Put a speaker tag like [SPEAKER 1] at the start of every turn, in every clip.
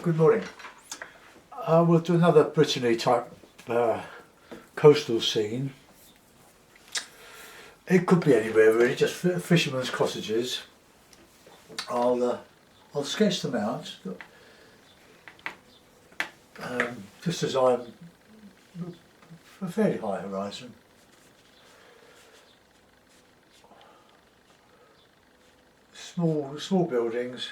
[SPEAKER 1] Good morning. We'll do another Brittany type coastal scene. It could be anywhere really, just fishermen's cottages. I'll sketch them out just as I'm a fairly high horizon. Small buildings.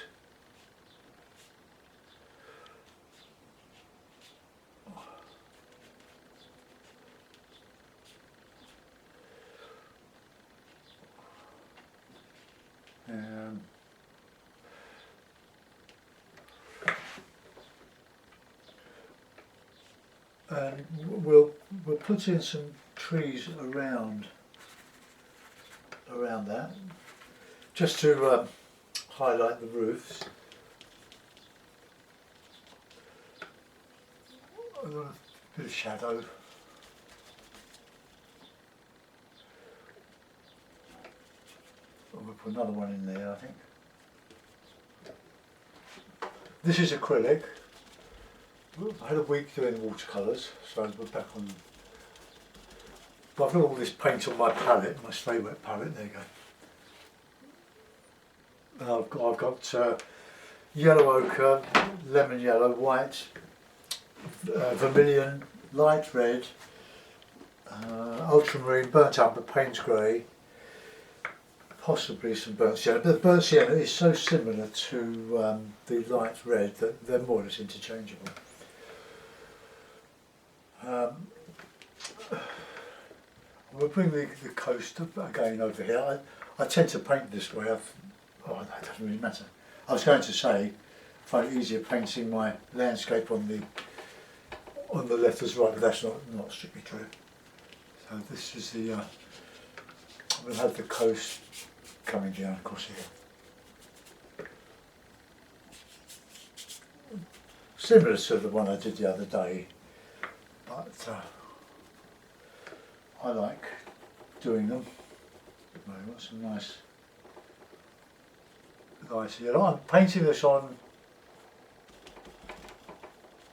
[SPEAKER 1] And we'll put in some trees around that, just to highlight the roofs. A bit of shadow. We'll put another one in there, I think. This is acrylic. I had a week doing watercolours, so we're back on. But I've got all this paint on my palette, my Stay Wet palette. There you go. I've got yellow ochre, lemon yellow, white, vermilion, light red, ultramarine, burnt umber, Payne's grey, possibly some burnt sienna. But the burnt sienna is so similar to the light red that they're more or less interchangeable. We'll bring the coast again over here. I tend to paint this way. That doesn't really matter. I was going to say, I find it easier painting my landscape on the left as right, but that's not strictly true. So this is the. We'll have the coast coming down across here. Similar to the one I did the other day, but I like doing them. I've got some nice light here. I'm painting this on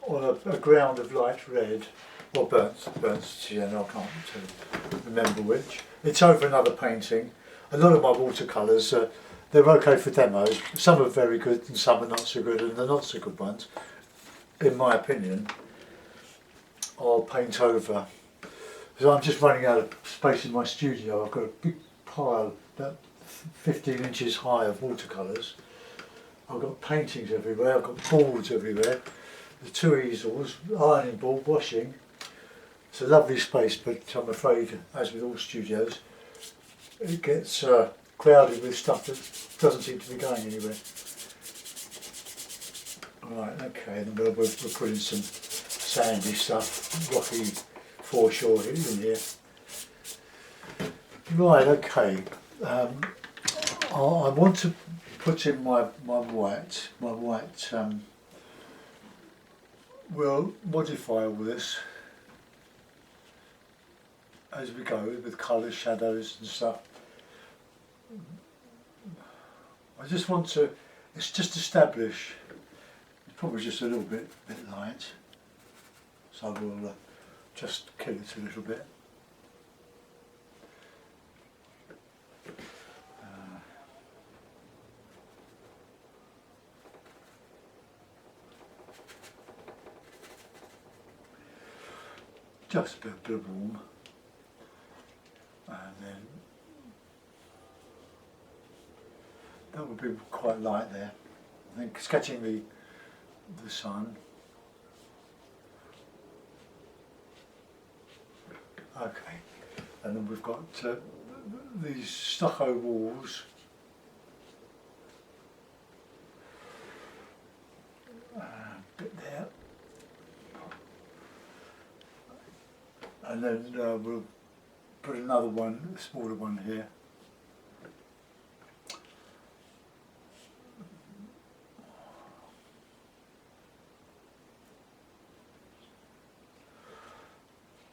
[SPEAKER 1] a ground of light red, or burnt sienna, I can't remember which. It's over another painting. A lot of my watercolours, they're okay for demos. Some are very good and some are not so good, and the not so good ones, in my opinion, I'll paint over. So I'm just running out of space in my studio. I've got a big pile, about 15 inches high, of watercolours. I've got paintings everywhere, I've got boards everywhere, the two easels, ironing board, washing. It's a lovely space, but I'm afraid, as with all studios, it gets crowded with stuff that doesn't seem to be going anywhere. Right, okay, then we'll put in some sandy stuff, rocky foreshore in here. Right, okay. I want to put in my white. We'll modify all this as we go with colours, shadows and stuff. I just want to, it's just establish, it's probably just a little bit light, so we'll just kill it a little bit. Just a bit of warm, and then that would be quite light there. I think sketching the sun. Okay, and then we've got these stucco walls. Bit there. And then we'll put another one, a smaller one here.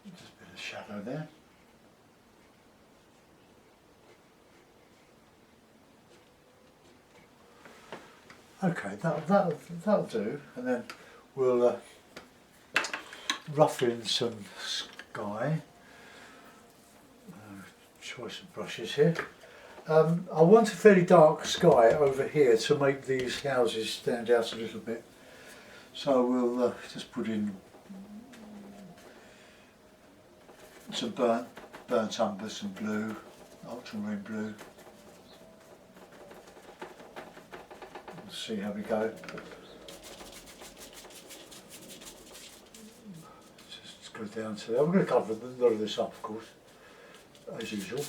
[SPEAKER 1] Just a bit of shadow there. Okay, that'll do, and then we'll rough in some sky. Choice of brushes here. I want a fairly dark sky over here to make these houses stand out a little bit. So we'll just put in some burnt umber, some blue, ultramarine blue. We'll see how we go. Just go down to there. We're going to cover a lot of this up, of course, as usual.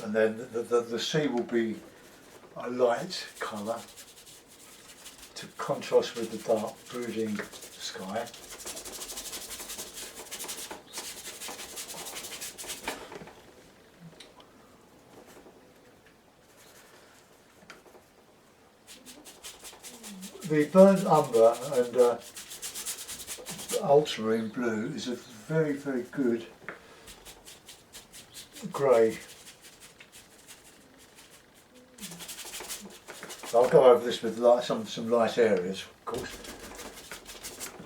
[SPEAKER 1] And then the sea will be a light colour to contrast with the dark brooding sky. The burnt umber and ultramarine blue is a very, very good grey. I'll go over this with light, some light areas, of course.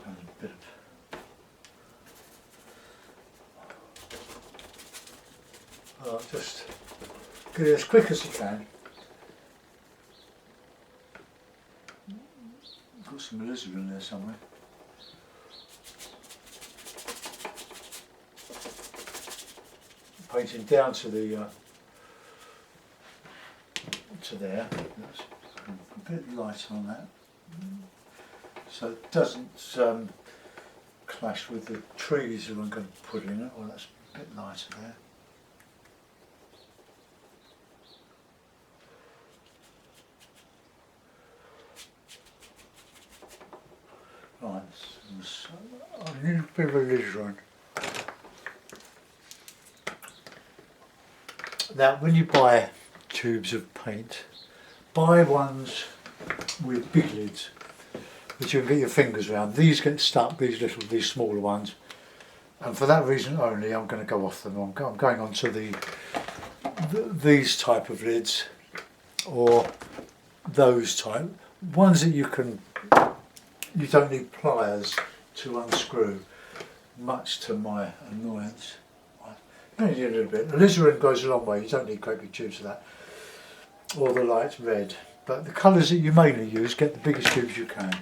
[SPEAKER 1] And a bit of, just get it as quick as you can. Got some alizarin there somewhere. Painting down to the to there. That's a bit light on that, so it doesn't clash with the trees that I'm going to put in it. Well, that's a bit lighter there. Right, I need a bit of alizarin. Now, when you buy tubes of paint, buy ones with big lids that you can get your fingers around. These get stuck, these smaller ones, and for that reason only I'm going to go off them. I'm going on to these type of lids, or those type ones that you don't need pliers to unscrew, much to my annoyance. You only need a little bit. Alizarin goes a long way, you don't need great big tubes of that, or the light red. But the colours that you mainly use, get the biggest tubes you can.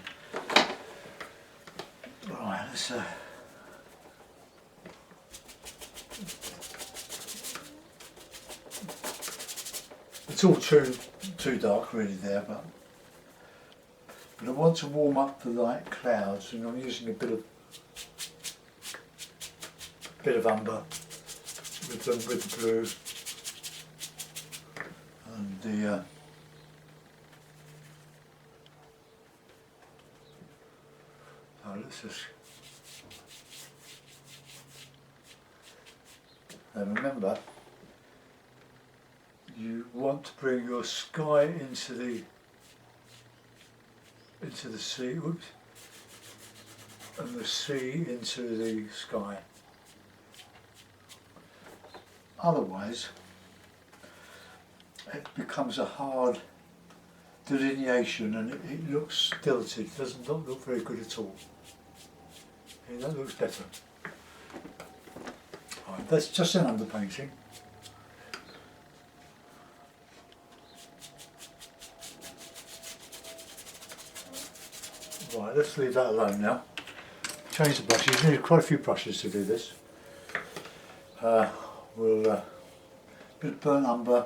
[SPEAKER 1] Right, let's it's all too dark really there, but I want to warm up the light clouds, and I'm using a bit of umber with the blue and the let's just and remember, you want to bring your sky into the sea, whoops, and the sea into the sky. Otherwise, it becomes a hard delineation and it looks stilted. It does not look very good at all. Okay, that looks better. Right, that's just an underpainting. Right, let's leave that alone now. Change the brushes. You need quite a few brushes to do this. We'll bit of burnt umber,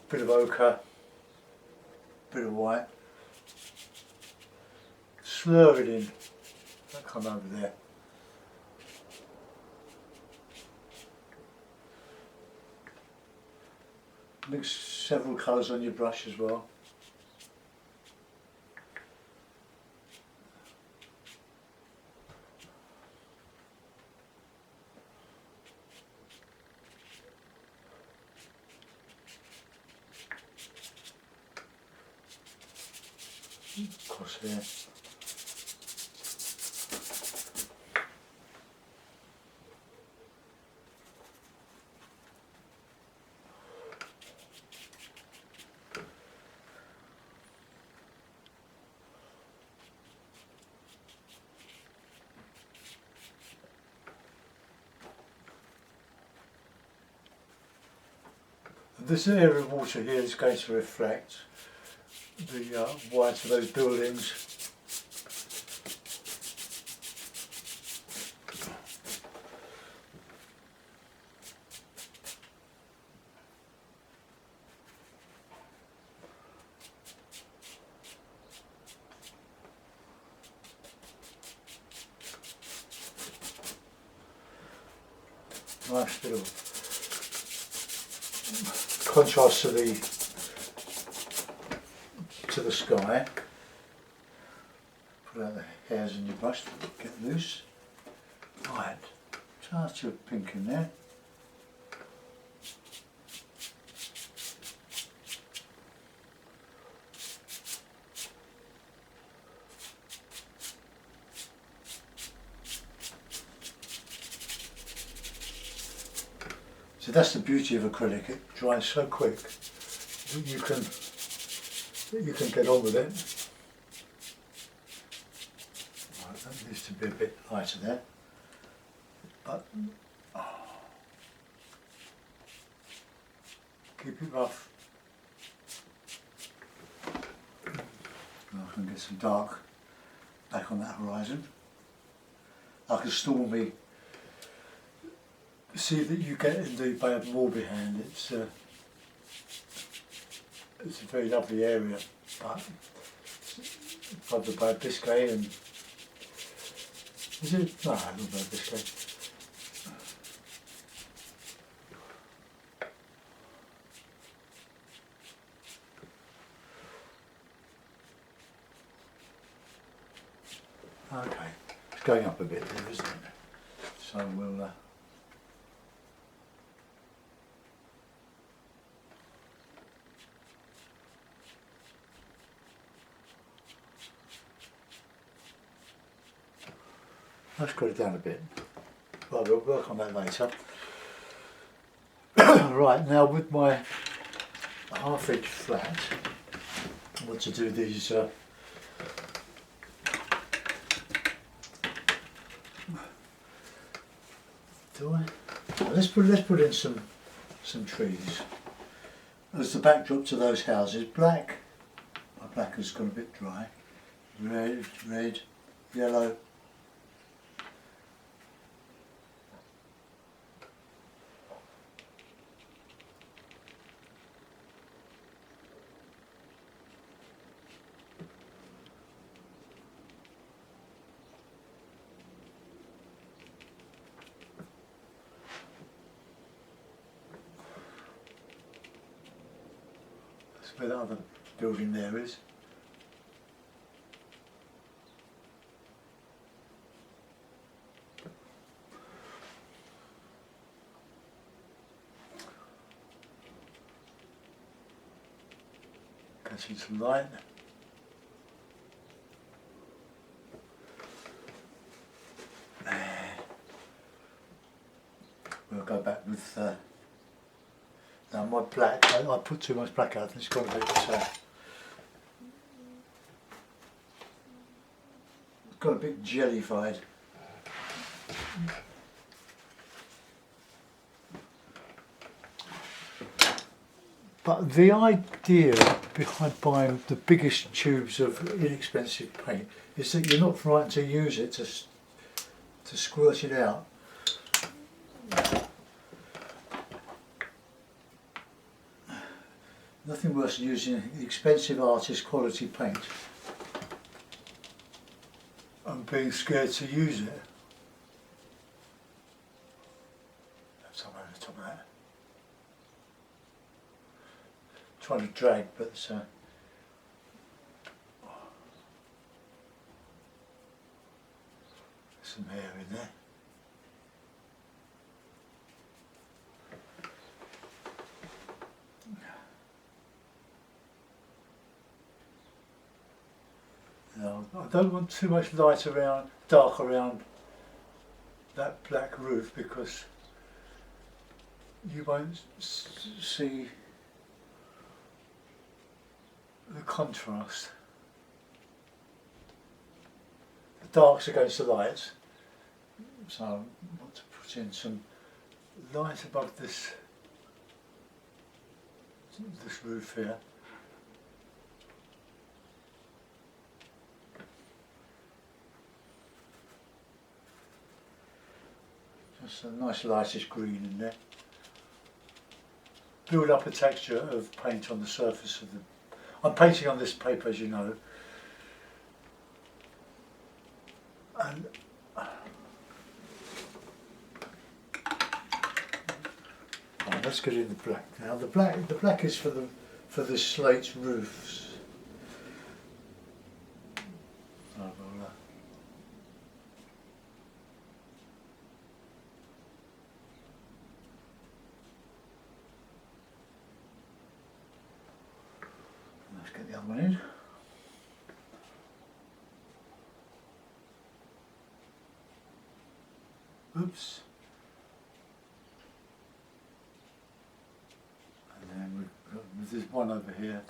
[SPEAKER 1] bit of ochre, bit of white. Slur it in. That come over there. Mix several colours on your brush as well. Across here. this area of water here is going to reflect the white of those buildings. Nice little contrast to the sky. Put out the hairs in your brush, get loose. Right, just your pink in there. So that's the beauty of acrylic, it dries so quick that you can get on with it. Right, that needs to be a bit lighter there, but keep it rough. I can get some dark back on that horizon. Like a stormy sea that you get in the Bay of Morbihan. It's a very lovely area, but above the Bay of Biscay and is it? No, not Bay of Biscay. Okay, it's going up a bit there, isn't it? So we'll let's cut it down a bit. Well, we'll work on that later. Right, now with my half-inch flat, I want to do these let's put in some trees as the backdrop to those houses. Black. My black has gone a bit dry. Red, yellow. Where the other building there is. Catching some light. We'll go back with now my black, I put too much black out and it's got a bit jellified. But the idea behind buying the biggest tubes of inexpensive paint is that you're not frightened to use it to squirt it out. Nothing worse than using expensive artist quality paint and being scared to use it. That's something over the top of that. Trying to drag, but some hair in there. No, I don't want too much light around, dark around that black roof because you won't see the contrast. The dark's against the lights, so I want to put in some light above this this roof here. Just a nice lightish green in there. Build up a texture of paint on the surface of the... I'm painting on this paper, as you know. And right, let's get in the black now. The black is for the slate roofs. Let's get the other one in. Oops. And then there's one over here.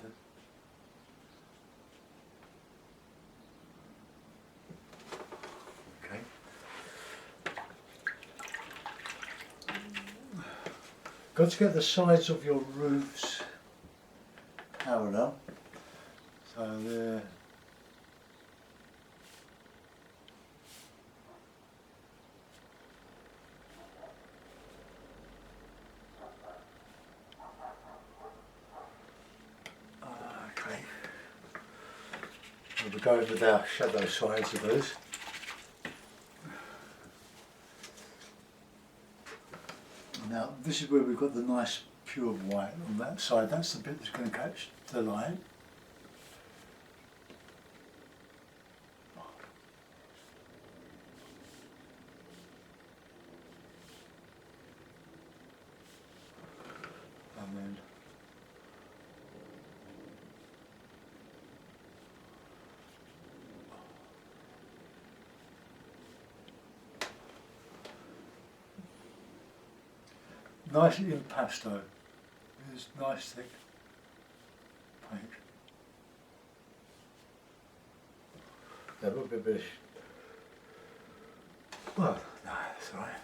[SPEAKER 1] Okay. Got to get the sides of your roofs parallel. So there. Okay. We'll be going with our shadow sides of those. Now this is where we've got the nice pure white on that side. That's the bit that's going to catch the light. And then nice impasto. It's nice thick paint. There will be a bit. Well, no, that's all right.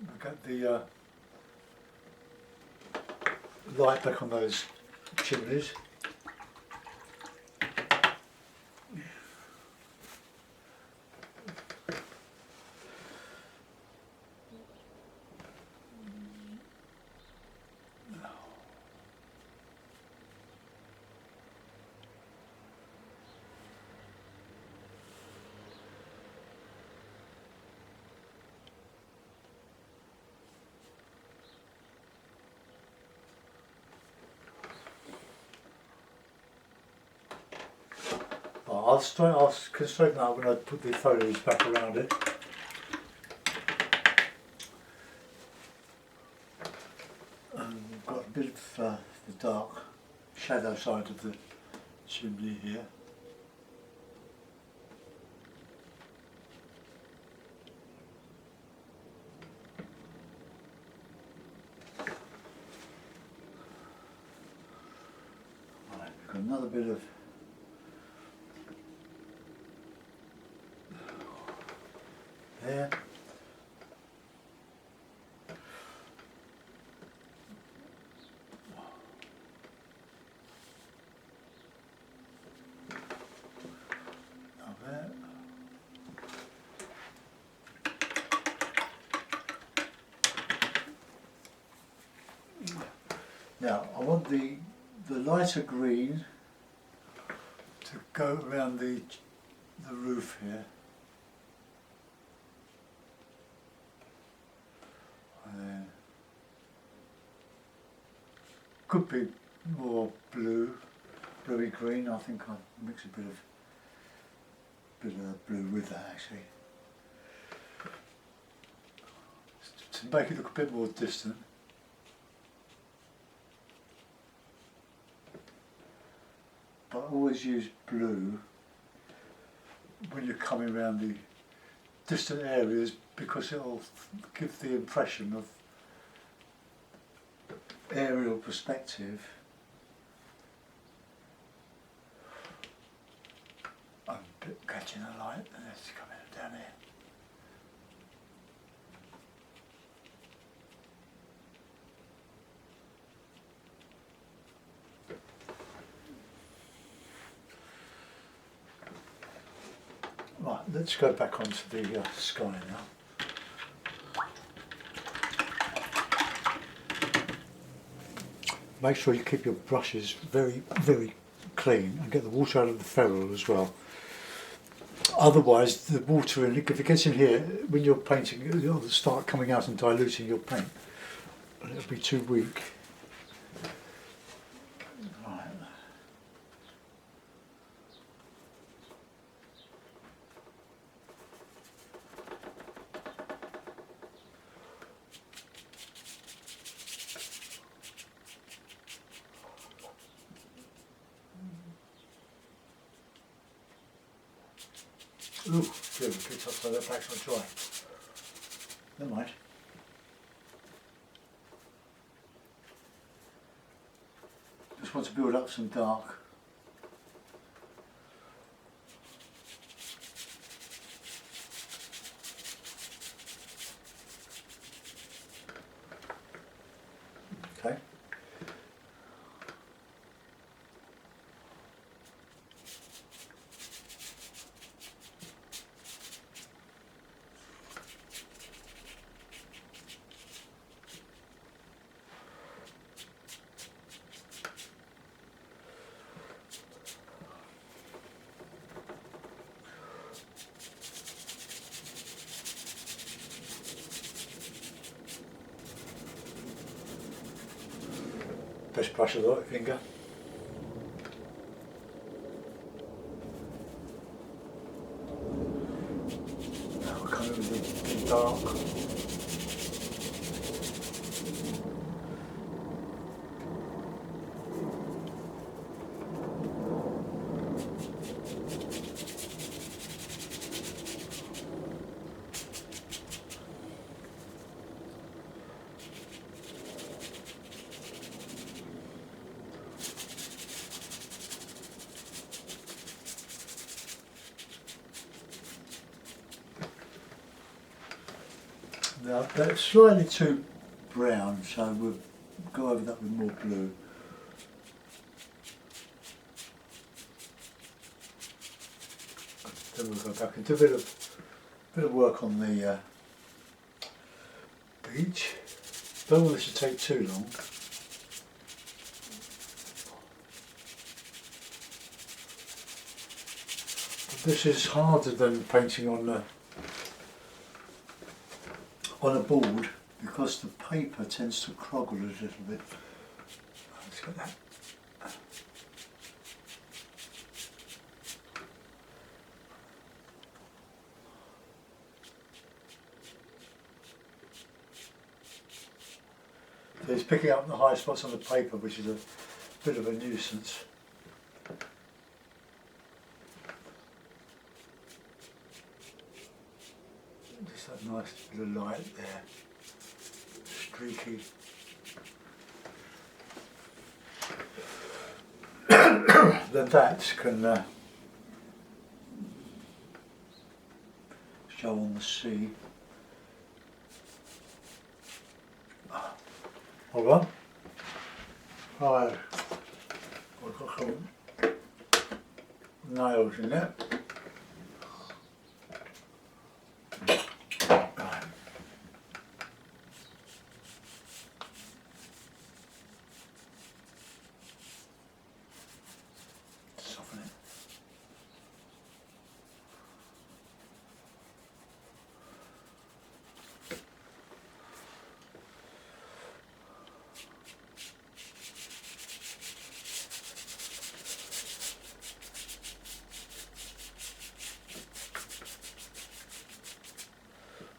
[SPEAKER 1] We've got the light back on those chimneys. I'll straighten that when I put the foliage back around it. We've got a bit of the dark shadow side of the chimney here. Right, we've got another bit of there. Now there. Now I want the lighter green to go around the roof here. Could be more bluey green. I think I'll mix a bit of blue with that actually, to make it look a bit more distant. But always use blue when you're coming around the distant areas, because it'll give the impression of aerial perspective. I'm a bit catching the light and it's coming down here. Right, let's go back onto the sky now. Make sure you keep your brushes very, very clean and get the water out of the ferrule as well. Otherwise, the water in it, if it gets in here, when you're painting, it'll start coming out and diluting your paint. And it'll be too weak. Right. Ooh, good, picked up so that back's not dry. Never mind. Just want to build up some dark. Okay. Best brush of the light finger. Now we're coming with the dark. Now that's slightly too brown, so we'll go over that with more blue. Then we'll go back and do a bit of work on the beach. Don't want this to take too long. But this is harder than painting on a board because the paper tends to croggle a little bit. Let's get that. So it's picking up the high spots on the paper, which is a bit of a nuisance. Just that nice bit of light there, streaky. Then that can show on the sea. Hold on. Right. I've got some nails in there. Soften it.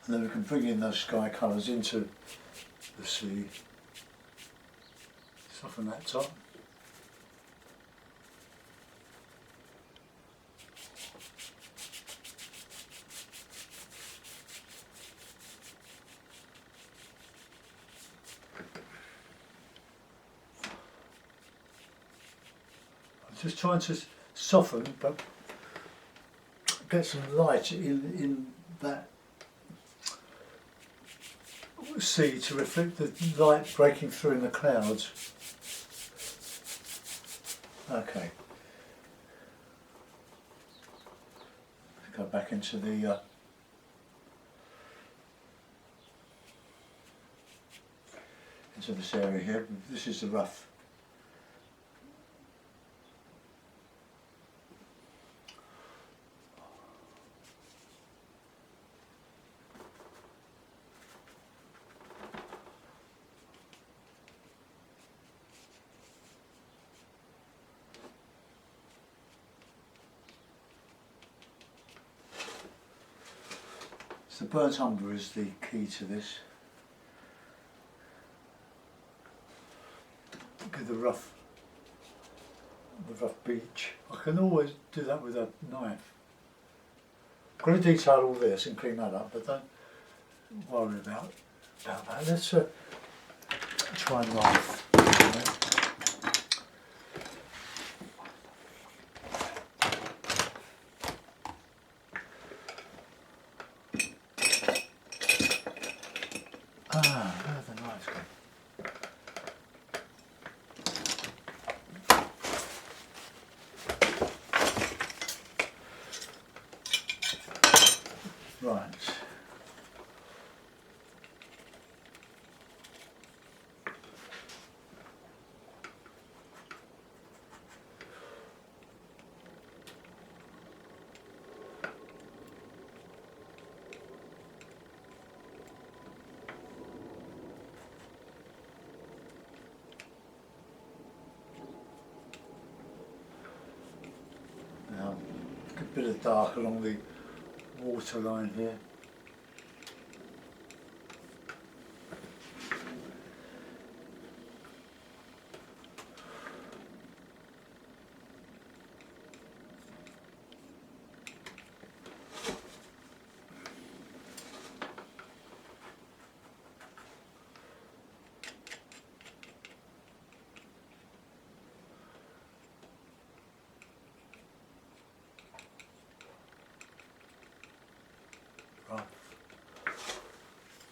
[SPEAKER 1] And then we can bring in those sky colours into the sea. Soften that top. I'm just trying to soften, but get some light in that sea to reflect the light breaking through in the clouds. Okay. Go back into the into this area here. This is the rough. So the burnt umber is the key to this. Look at the rough beach. I can always do that with a knife. I'm going to detail all this and clean that up, but don't worry about that. Let's try and knife. Where the knives go? Right. Now, a bit of dark along the water line here.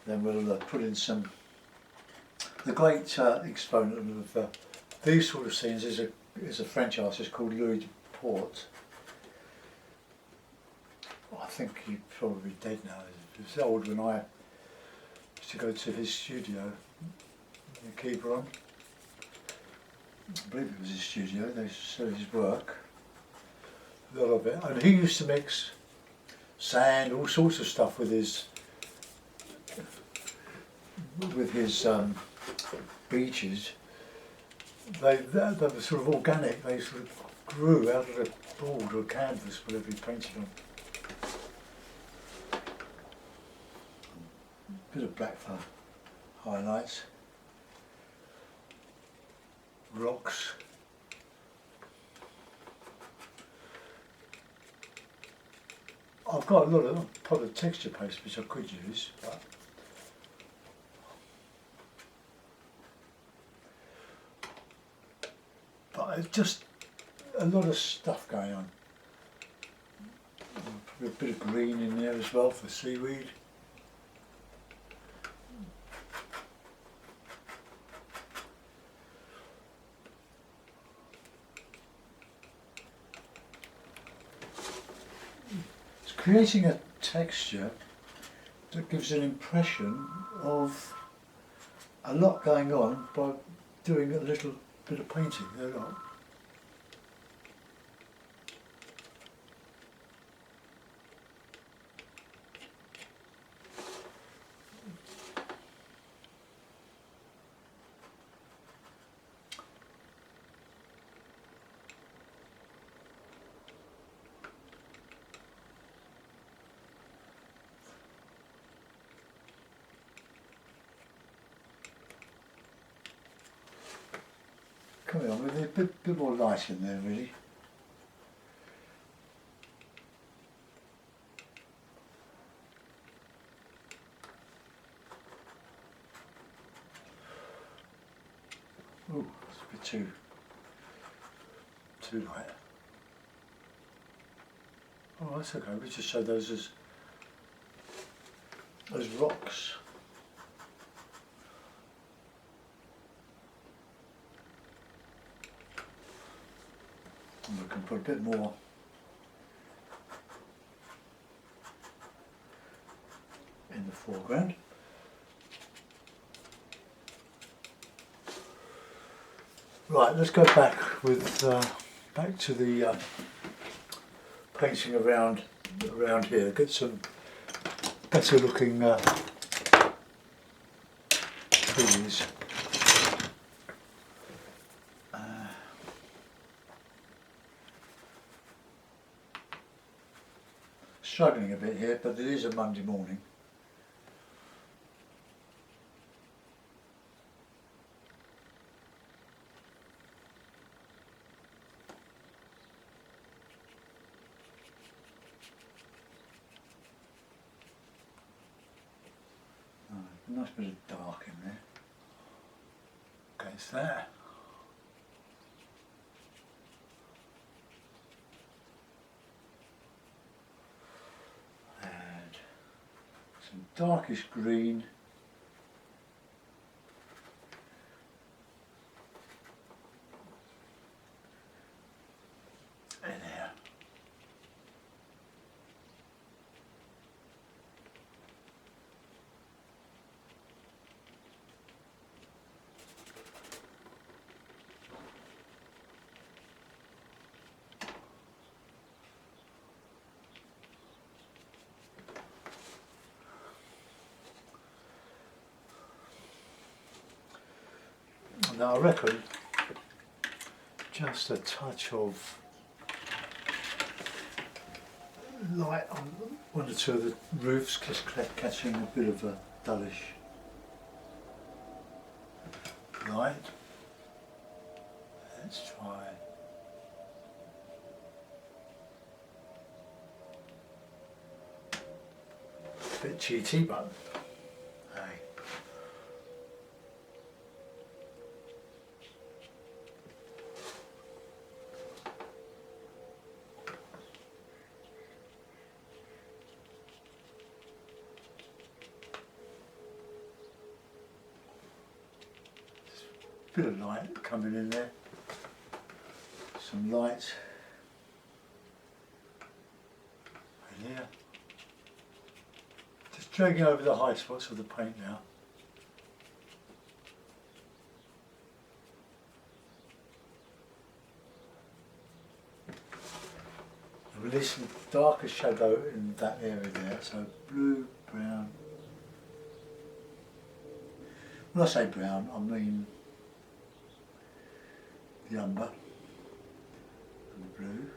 [SPEAKER 1] Then we'll put in some. The great exponent of these sort of scenes is a French artist called Louis La Porte. I think he's probably dead now. He was old when I used to go to his studio in Quiberon. I believe it was his studio. They used to sell his work, a lot of it, and he used to mix sand, all sorts of stuff with his beaches. They were sort of organic. They sort of grew out of a board or canvas, whatever he painted on. Bit of black for highlights. Rocks. I've got a lot of texture paste which I could use, but it's just a lot of stuff going on. Probably a bit of green in there as well for seaweed. It's creating a texture that gives an impression of a lot going on by doing a little bit of painting there on. Coming on with a bit more light in there, really. Oh, it's a bit too light. Oh, that's okay. We just show those as rocks. And we can put a bit more in the foreground. Right, let's go back with back to the painting around here. Get some better looking trees. Struggling a bit here, but it is a Monday morning. Nice bit of dark in there. Okay, it's there. And some darkish green. In there. Now I reckon just a touch of light on one or two of the roofs, just catching a bit of a dullish light. Let's try. A bit cheaty, but hey. Bit of light coming in there, some light right here. Just dragging over the high spots of the paint now. Releasing darker shadow in that area there, so blue, brown. When I say brown, I mean the umber and the blue.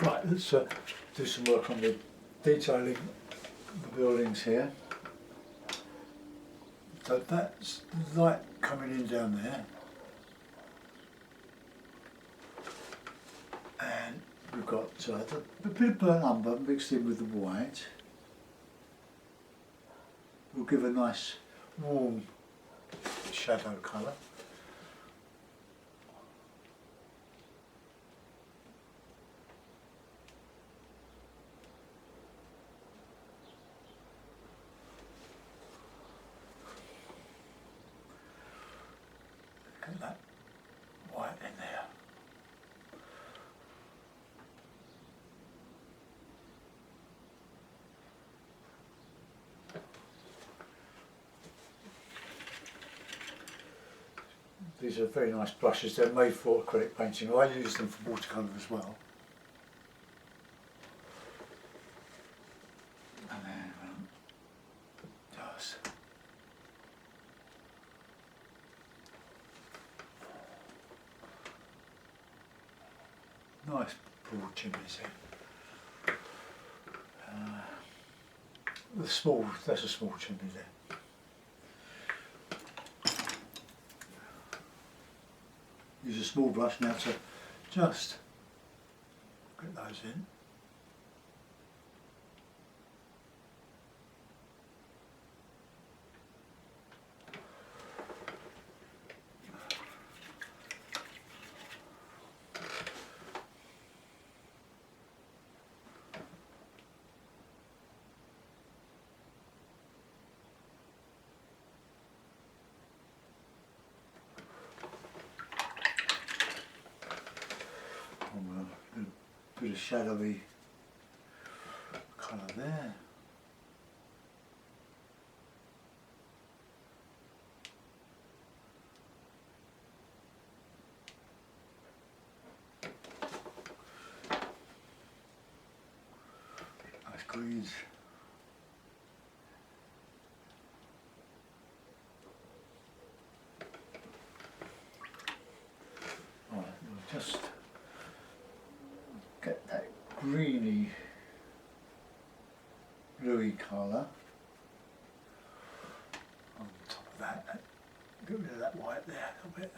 [SPEAKER 1] Right, let's do some work on the detailing the buildings here. So that's light coming in down there. And we've got a bit of burnt umber mixed in with the white. Will give a nice warm shadow colour. Look at that white in there. These are very nice brushes. They're made for acrylic painting. I use them for watercolour as well. And then just nice broad chimneys here. That's a small chimney there. Use a small brush now to just get those in. bit of shadowy colour there. Nice greens. Right, we'll just get that greeny bluey colour on top of that. Get rid of that white there a little bit.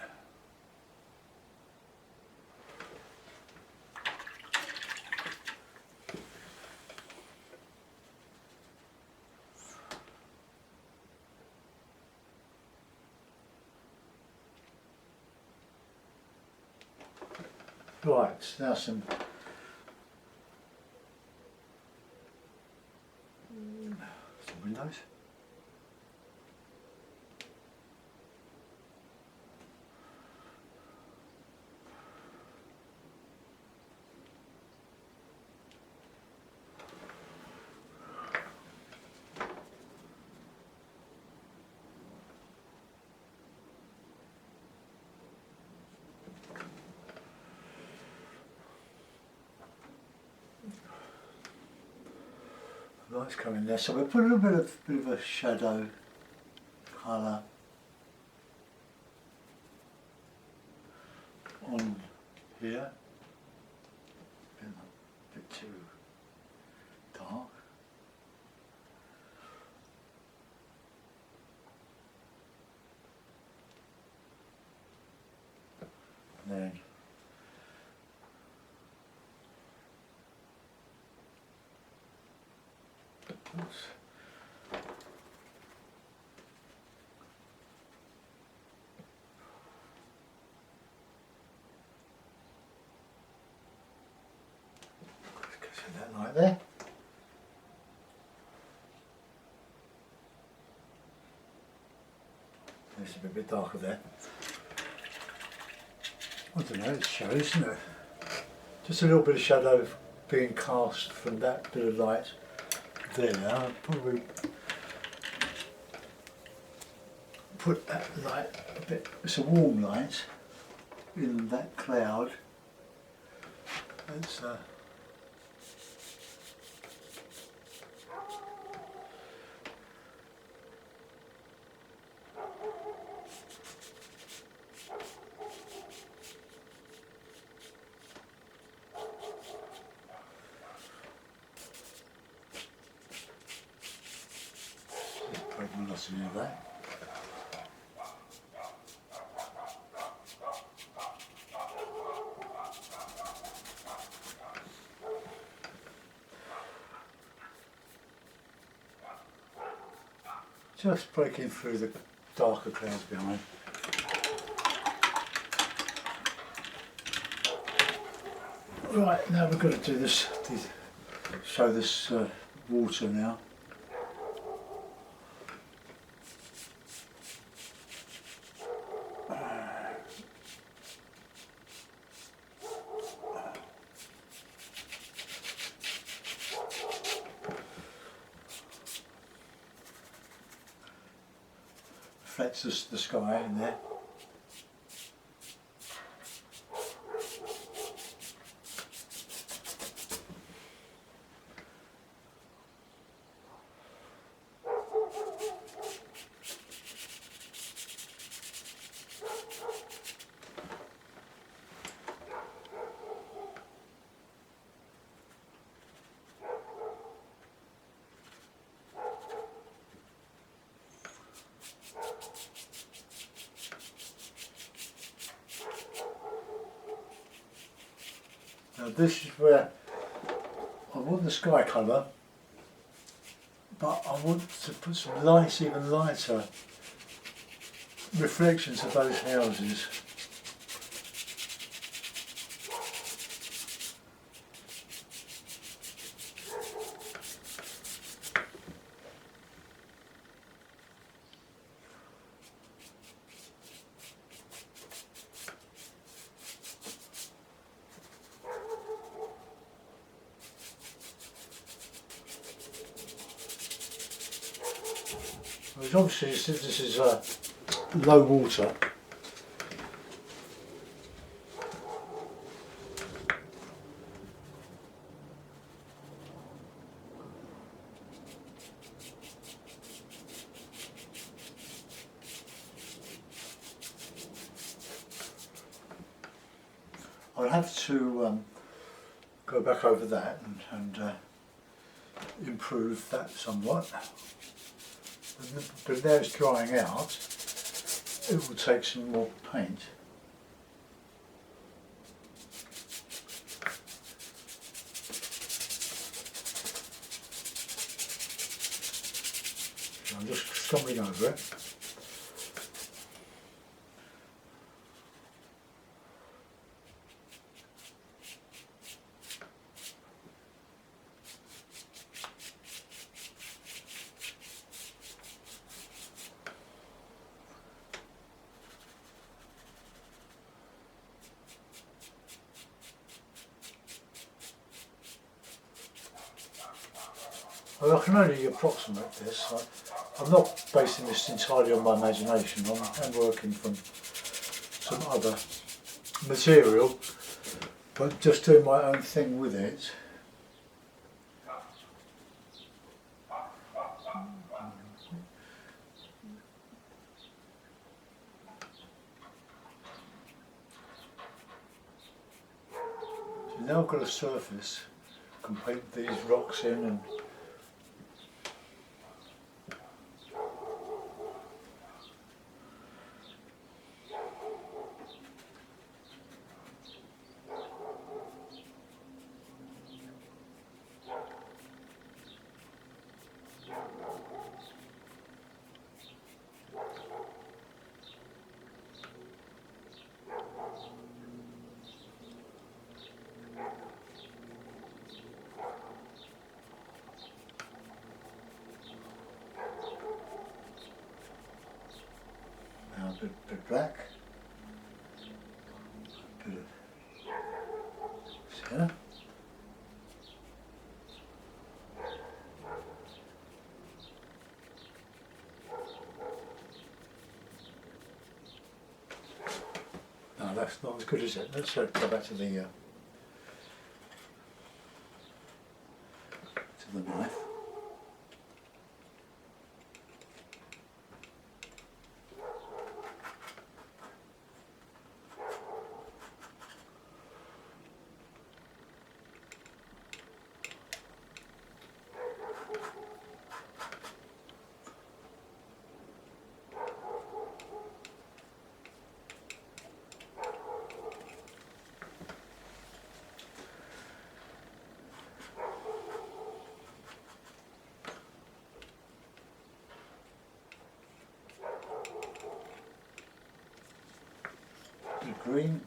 [SPEAKER 1] Right, so now some windows. Lights coming there, so we'll put a little bit of a shadow colour on here. A bit too dark. And then that light there. It's a bit darker there. I don't know, it shows, isn't it? Just a little bit of shadow being cast from that bit of light there. I'll probably put that light a bit, it's a warm light in that cloud. It's probably lots of that. Just breaking through the darker clouds behind. Right, now we've got to do this, show this water now. Reflects the sky in there. Now this is where I want the sky colour, but I want to put some light, even lighter reflections of those houses. Which obviously this is low water. I'll have to go back over that and improve that somewhat. But now it's drying out, it will take some more paint. I'm just stumbling over it. Well, I can only approximate this. I'm not basing this entirely on my imagination. I'm working from some other material, but just doing my own thing with it. So now I've got a surface, I can paint these rocks in and a bit black, a bit of sienna. No, that's not as good as it. Let's go back to the knife. Green.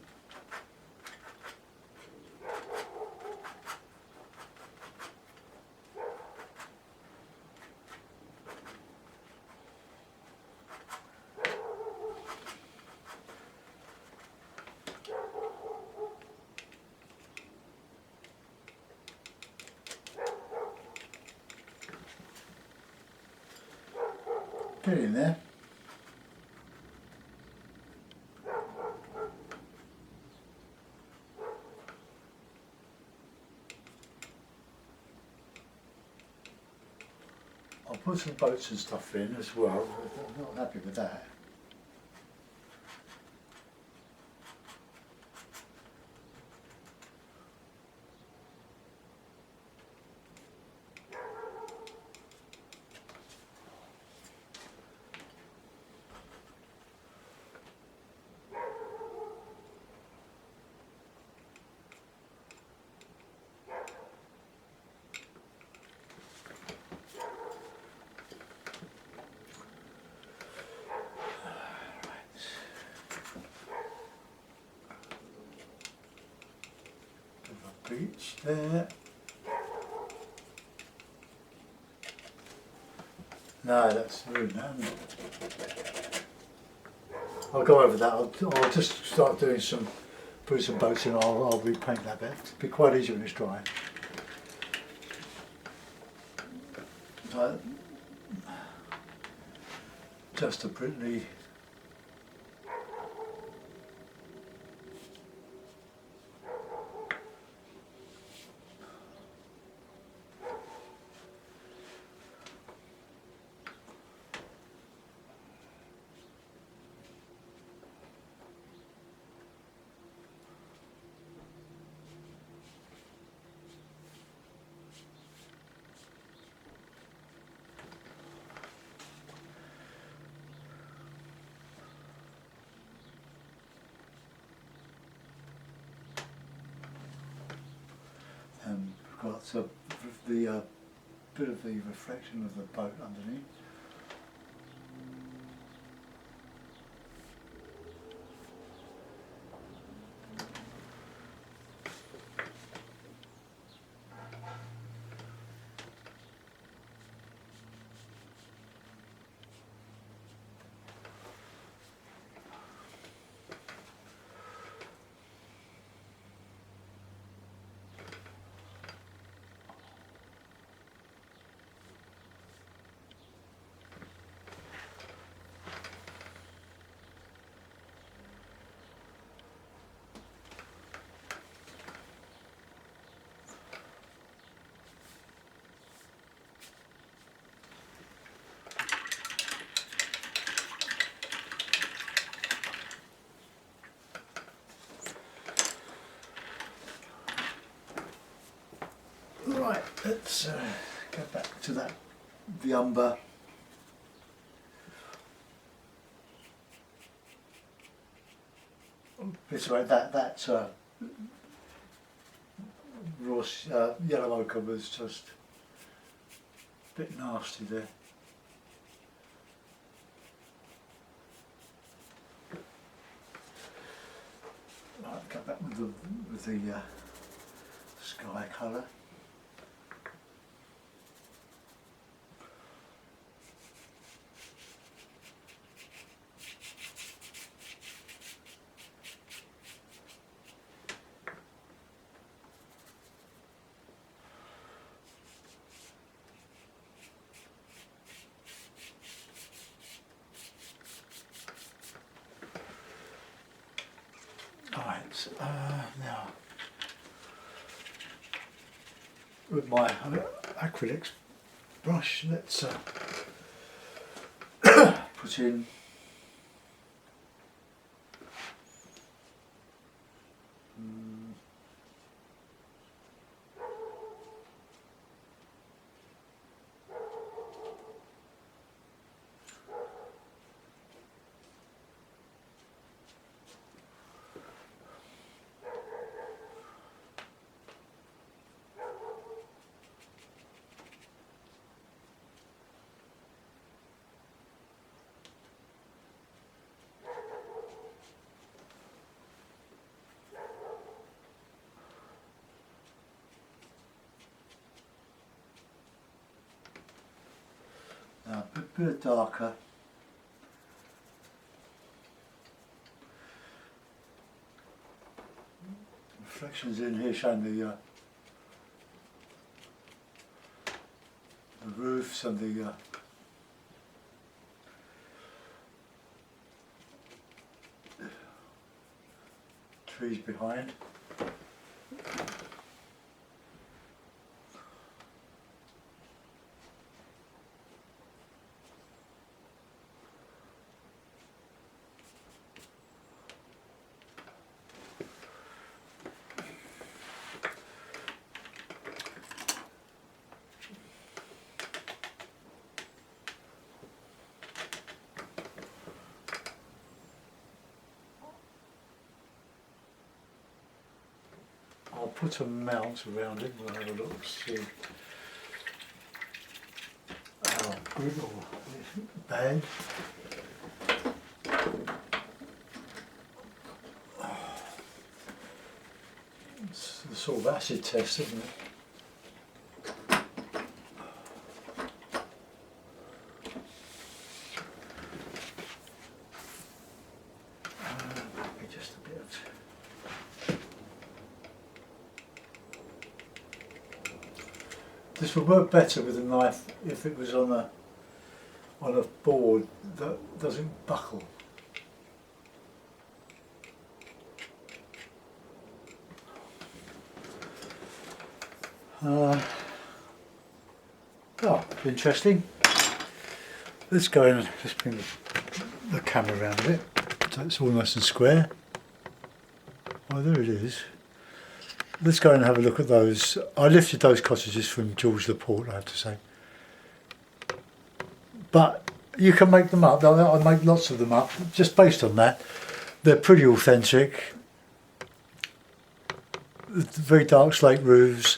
[SPEAKER 1] Get in there. I'll put some boats and stuff in as well. I'm not happy with that. Beach there. No, that's rude now, isn't it? I'll go over that. I'll just start doing put some boats in. I'll repaint that bit. It'll be quite easy when it's dry. So, just a Brittany. And we've got the bit of the reflection of the boat underneath. Right, let's go back to the umber. This way, that raw yellow ochre was just a bit nasty there. Right, go back with the sky colour. Now, with my acrylics brush, let's put in a bit darker. Reflections in here showing the roofs and the trees behind. I'll put a mount around it. We'll have a look, see how good or bad. It's a sort of acid test, isn't it? Just a bit of. This would work better with a knife if it was on on a board that doesn't buckle. Oh, interesting. Let's go and just bring the camera around a bit so it's all nice and square. Oh, there it is. Let's go and have a look at those. I lifted those cottages from George La Porte, I have to say. But you can make them up. I make lots of them up just based on that. They're pretty authentic. Very dark slate roofs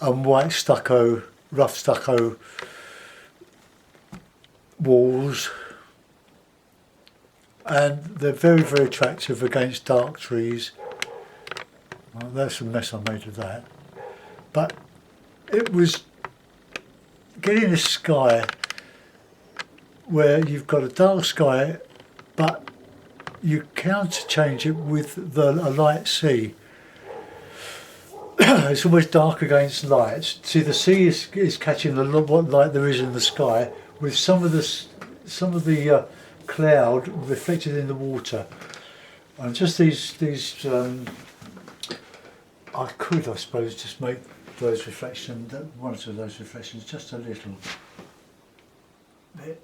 [SPEAKER 1] and white stucco, rough stucco walls. And they're very, very attractive against dark trees. Well, that's the mess I made of that. But it was getting a sky where you've got a dark sky, but you counterchange it with a light sea. It's almost dark against light. See, the sea is catching what light there is in the sky, with some of the cloud reflected in the water, and just these I could, I suppose, just make those reflections, one or two of those reflections, just a little bit.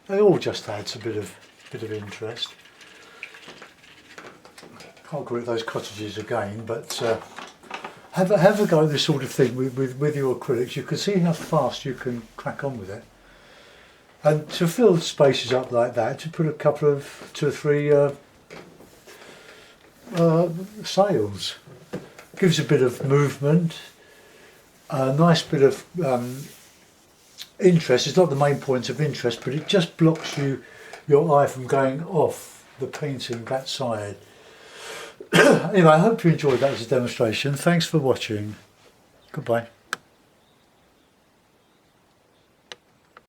[SPEAKER 1] It all just adds a bit of interest. Can't agree with those cottages again, but have a go at this sort of thing with your acrylics. You can see how fast you can crack on with it. And to fill spaces up like that, to put a couple of 2 or 3 sails, gives a bit of movement, a nice bit of interest. It's not the main point of interest, but it just blocks your eye from going off the painting that side. Anyway, I hope you enjoyed that as a demonstration. Thanks for watching. Goodbye.